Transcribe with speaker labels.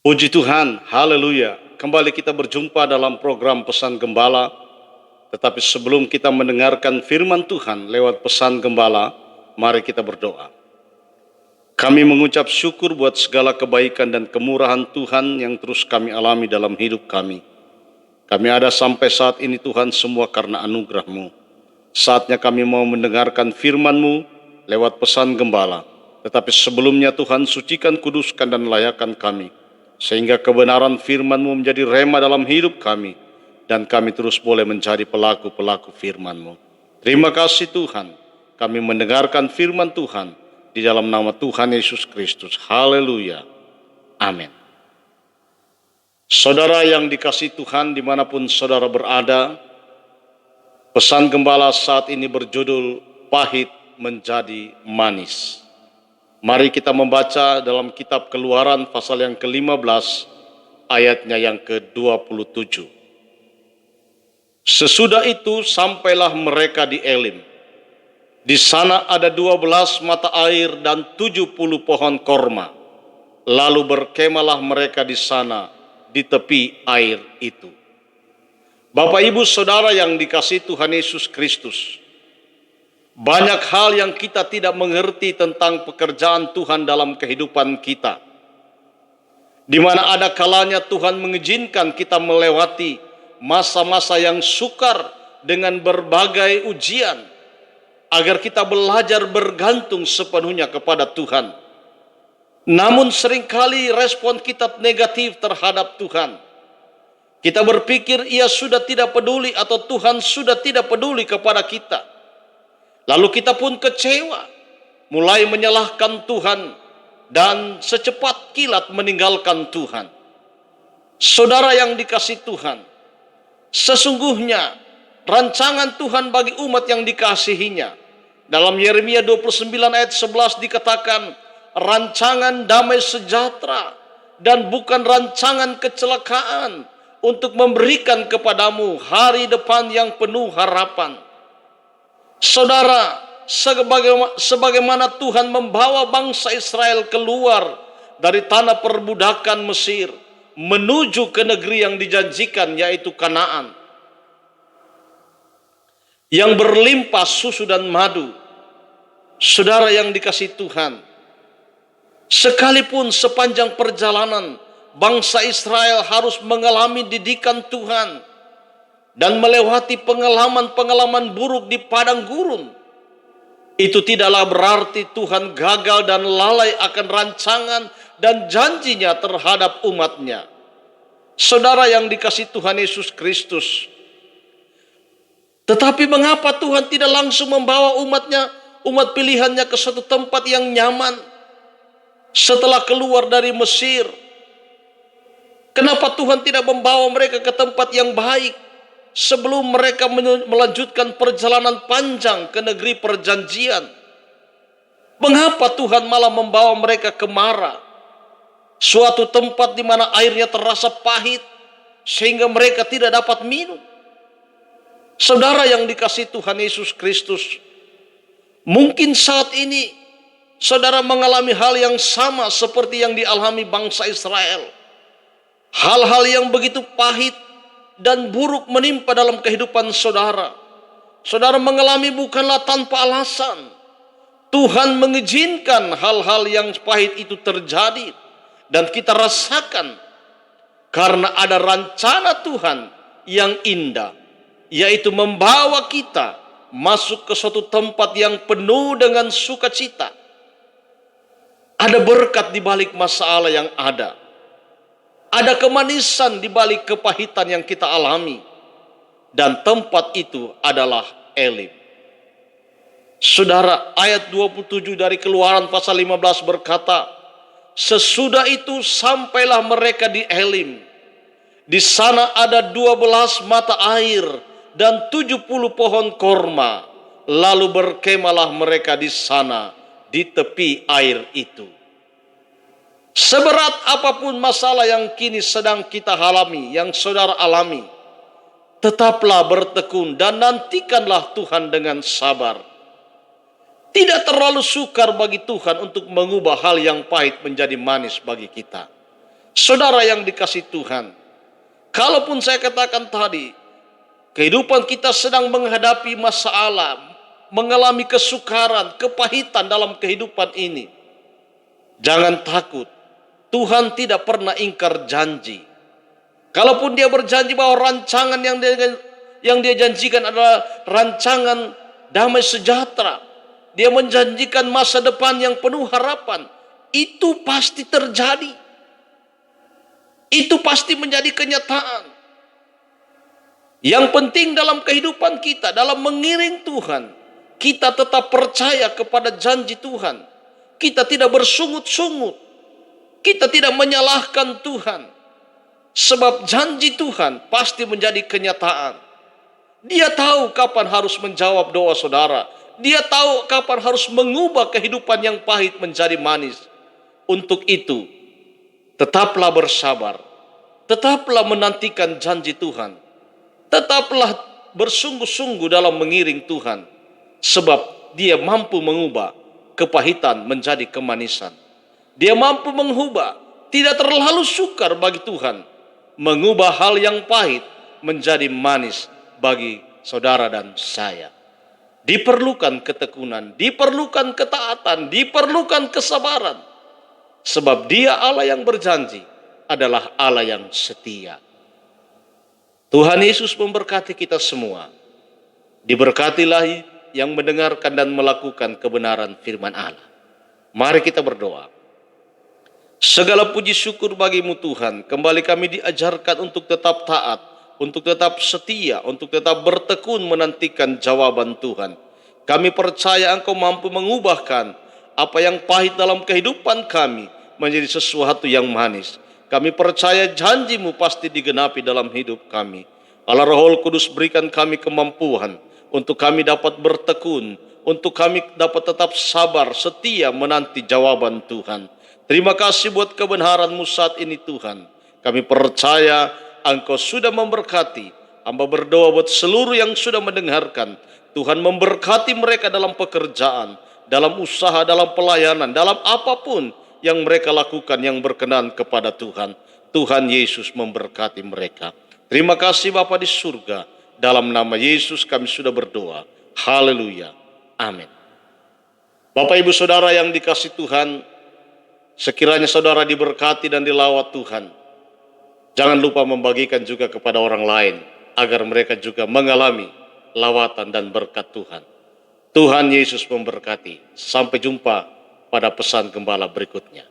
Speaker 1: Puji Tuhan, haleluya. Kembali kita berjumpa dalam program Pesan Gembala. Tetapi sebelum kita mendengarkan firman Tuhan lewat pesan Gembala, mari kita berdoa. Kami mengucap syukur buat segala kebaikan dan kemurahan Tuhan yang terus kami alami dalam hidup kami. Kami ada sampai saat ini Tuhan semua karena anugerah-Mu. Saatnya kami mau mendengarkan firman-Mu lewat pesan Gembala. Tetapi sebelumnya Tuhan sucikan, kuduskan dan layakan kami. Sehingga kebenaran firman-Mu menjadi rema dalam hidup kami. Dan kami terus boleh menjadi pelaku-pelaku firman-Mu. Terima kasih Tuhan. Kami mendengarkan firman Tuhan. Di dalam nama Tuhan Yesus Kristus. Haleluya. Amin. Saudara yang dikasihi Tuhan dimanapun saudara berada. Pesan Gembala saat ini berjudul Pahit Menjadi Manis. Mari kita membaca dalam kitab Keluaran pasal yang ke-15 ayatnya yang ke-27. Sesudah itu sampailah mereka di Elim. Di sana ada 12 mata air dan 70 pohon korma. Lalu berkemalah mereka di sana di tepi air itu. Bapak Ibu Saudara yang dikasihi Tuhan Yesus Kristus. Banyak hal yang kita tidak mengerti tentang pekerjaan Tuhan dalam kehidupan kita. Di mana ada kalanya Tuhan mengizinkan kita melewati masa-masa yang sukar dengan berbagai ujian, agar kita belajar bergantung sepenuhnya kepada Tuhan. Namun seringkali respon kita negatif terhadap Tuhan. Kita berpikir ia sudah tidak peduli atau Tuhan sudah tidak peduli kepada kita. Lalu kita pun kecewa, mulai menyalahkan Tuhan dan secepat kilat meninggalkan Tuhan. Saudara yang dikasihi Tuhan, sesungguhnya rancangan Tuhan bagi umat yang dikasihinya. Dalam Yeremia 29 ayat 11 dikatakan, rancangan damai sejahtera dan bukan rancangan kecelakaan untuk memberikan kepadamu hari depan yang penuh harapan. Saudara, sebagaimana Tuhan membawa bangsa Israel keluar dari tanah perbudakan Mesir menuju ke negeri yang dijanjikan, yaitu Kanaan, yang berlimpah susu dan madu. Saudara yang dikasihi Tuhan, sekalipun sepanjang perjalanan bangsa Israel harus mengalami didikan Tuhan dan melewati pengalaman-pengalaman buruk di padang gurun, itu tidaklah berarti Tuhan gagal dan lalai akan rancangan dan janjinya terhadap umatnya. Saudara yang dikasihi Tuhan Yesus Kristus, tetapi mengapa Tuhan tidak langsung membawa umatnya, umat pilihannya ke suatu tempat yang nyaman setelah keluar dari Mesir? Kenapa Tuhan tidak membawa mereka ke tempat yang baik sebelum mereka melanjutkan perjalanan panjang ke negeri perjanjian? Mengapa Tuhan malah membawa mereka ke Mara, suatu tempat di mana airnya terasa pahit sehingga mereka tidak dapat minum? Saudara yang dikasihi Tuhan Yesus Kristus, mungkin saat ini saudara mengalami hal yang sama seperti yang dialami bangsa Israel. Hal-hal yang begitu pahit dan buruk menimpa dalam kehidupan saudara. Saudara mengalami bukanlah tanpa alasan. Tuhan mengizinkan hal-hal yang pahit itu terjadi dan kita rasakan karena ada rencana Tuhan yang indah, yaitu membawa kita masuk ke suatu tempat yang penuh dengan sukacita. Ada berkat di balik masalah yang ada. Ada kemanisan di balik kepahitan yang kita alami. Dan tempat itu adalah Elim. Saudara, ayat 27 dari Keluaran pasal 15 berkata, sesudah itu sampailah mereka di Elim. Di sana ada 12 mata air dan 70 pohon korma. Lalu berkemalah mereka di sana di tepi air itu. Seberat apapun masalah yang kini sedang kita alami, yang saudara alami, tetaplah bertekun dan nantikanlah Tuhan dengan sabar. Tidak terlalu sukar bagi Tuhan untuk mengubah hal yang pahit menjadi manis bagi kita. Saudara yang dikasihi Tuhan, kalaupun saya katakan tadi, kehidupan kita sedang menghadapi masalah, mengalami kesukaran, kepahitan dalam kehidupan ini, jangan takut. Tuhan tidak pernah ingkar janji. Kalaupun dia berjanji bahwa rancangan yang dia janjikan adalah rancangan damai sejahtera, dia menjanjikan masa depan yang penuh harapan, itu pasti terjadi. Itu pasti menjadi kenyataan. Yang penting dalam kehidupan kita, dalam mengiring Tuhan, kita tetap percaya kepada janji Tuhan. Kita tidak bersungut-sungut. Kita tidak menyalahkan Tuhan. Sebab janji Tuhan pasti menjadi kenyataan. Dia tahu kapan harus menjawab doa saudara. Dia tahu kapan harus mengubah kehidupan yang pahit menjadi manis. Untuk itu, tetaplah bersabar. Tetaplah menantikan janji Tuhan. Tetaplah bersungguh-sungguh dalam mengiring Tuhan. Sebab dia mampu mengubah kepahitan menjadi kemanisan. Dia mampu mengubah, tidak terlalu sukar bagi Tuhan, mengubah hal yang pahit menjadi manis bagi saudara dan saya. Diperlukan ketekunan, diperlukan ketaatan, diperlukan kesabaran. Sebab dia Allah yang berjanji adalah Allah yang setia. Tuhan Yesus memberkati kita semua. Diberkatilah yang mendengarkan dan melakukan kebenaran firman Allah. Mari kita berdoa. Segala puji syukur bagimu Tuhan. Kembali kami diajarkan untuk tetap taat, untuk tetap setia, untuk tetap bertekun menantikan jawaban Tuhan. Kami percaya Engkau mampu mengubahkan apa yang pahit dalam kehidupan kami menjadi sesuatu yang manis. Kami percaya janji-Mu pasti digenapi dalam hidup kami. Allah Roh Kudus berikan kami kemampuan untuk kami dapat bertekun, untuk kami dapat tetap sabar, setia menanti jawaban Tuhan. Terima kasih buat kebenaran-Mu saat ini Tuhan. Kami percaya Engkau sudah memberkati. Hamba berdoa buat seluruh yang sudah mendengarkan. Tuhan memberkati mereka dalam pekerjaan, dalam usaha, dalam pelayanan, dalam apapun yang mereka lakukan yang berkenan kepada Tuhan. Tuhan Yesus memberkati mereka. Terima kasih Bapa di surga. Dalam nama Yesus kami sudah berdoa. Haleluya. Amin. Bapak Ibu Saudara yang dikasihi Tuhan, sekiranya saudara diberkati dan dilawat Tuhan, jangan lupa membagikan juga kepada orang lain, agar mereka juga mengalami lawatan dan berkat Tuhan. Tuhan Yesus memberkati. Sampai jumpa pada pesan gembala berikutnya.